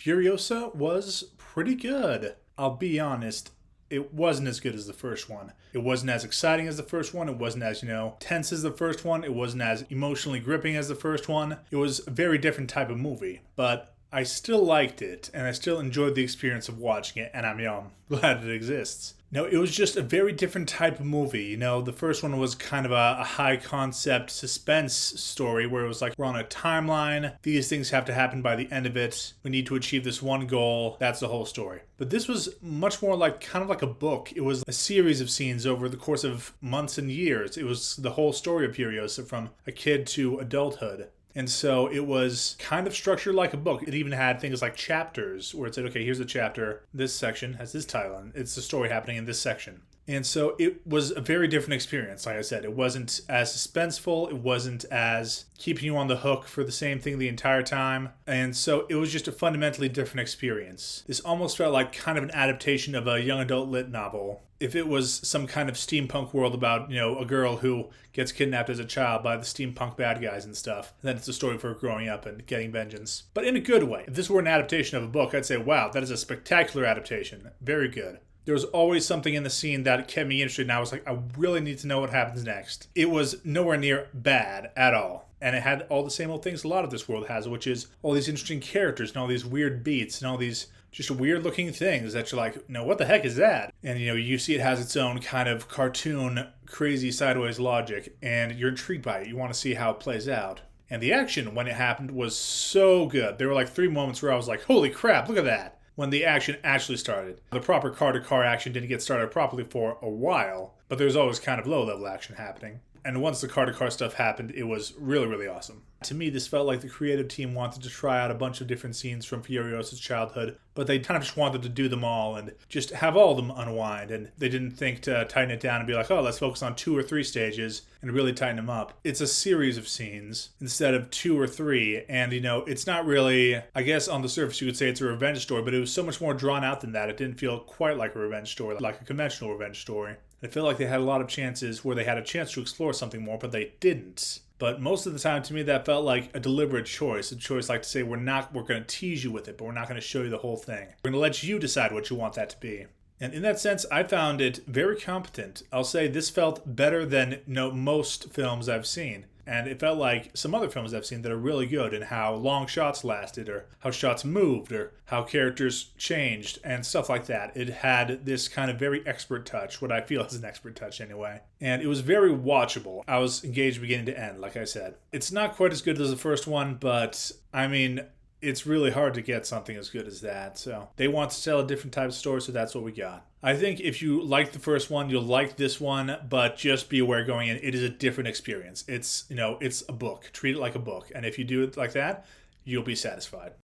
Furiosa was pretty good. I'll be honest, it wasn't as good as the first one. It wasn't as exciting as the first one. It wasn't as, tense as the first one. It wasn't as emotionally gripping as the first one. It was a very different type of movie. But I still liked it, and I still enjoyed the experience of watching it, and I'm glad it exists. No, it was just a very different type of movie. The first one was kind of a high concept suspense story where it was like we're on a timeline. These things have to happen by the end of it. We need to achieve this one goal. That's the whole story. But this was much more like kind of like a book. It was a series of scenes over the course of months and years. It was the whole story of Furiosa from a kid to adulthood. And so it was kind of structured like a book. It even had things like chapters where it said, okay, here's a chapter. This section has this title, and it's the story happening in this section. And so it was a very different experience, like I said. It wasn't as suspenseful. It wasn't as keeping you on the hook for the same thing the entire time. And so it was just a fundamentally different experience. This almost felt like kind of an adaptation of a young adult lit novel. If it was some kind of steampunk world about, a girl who gets kidnapped as a child by the steampunk bad guys and stuff, and then it's a story of her growing up and getting vengeance. But in a good way. If this were an adaptation of a book, I'd say, wow, that is a spectacular adaptation. Very good. There was always something in the scene that kept me interested, and I was like, I really need to know what happens next. It was nowhere near bad at all. And it had all the same old things a lot of this world has, which is all these interesting characters and all these weird beats and all these just weird looking things that you're like, no, what the heck is that? And you see it has its own kind of cartoon, crazy sideways logic, and you're intrigued by it. You want to see how it plays out. And the action, when it happened, was so good. There were like 3 moments where I was like, holy crap, look at that. When the action actually started. The proper car-to-car action didn't get started properly for a while, but there was always kind of low-level action happening. And once the car-to-car stuff happened, it was really, really awesome. To me, this felt like the creative team wanted to try out a bunch of different scenes from Furiosa's childhood, but they kind of just wanted to do them all and just have all of them unwind. And they didn't think to tighten it down and be like, oh, let's focus on 2 or 3 stages and really tighten them up. It's a series of scenes instead of 2 or 3. And, it's not really, I guess on the surface you could say it's a revenge story, but it was so much more drawn out than that. It didn't feel quite like a revenge story, like a conventional revenge story. I feel like they had a lot of chances where they had a chance to explore something more, but they didn't. But most of the time, to me, that felt like a deliberate choice. A choice like to say, we're going to tease you with it, but we're not going to show you the whole thing. We're going to let you decide what you want that to be. And in that sense, I found it very competent. I'll say this felt better than most films I've seen. And it felt like some other films I've seen that are really good in how long shots lasted or how shots moved or how characters changed and stuff like that. It had this kind of very expert touch, what I feel is an expert touch anyway. And it was very watchable. I was engaged beginning to end, like I said. It's not quite as good as the first one, but it's really hard to get something as good as that. So they want to tell a different type of story, so that's what we got. I think if you like the first one, you'll like this one, but just be aware going in, it is a different experience. It's a book. Treat it like a book. And if you do it like that, you'll be satisfied.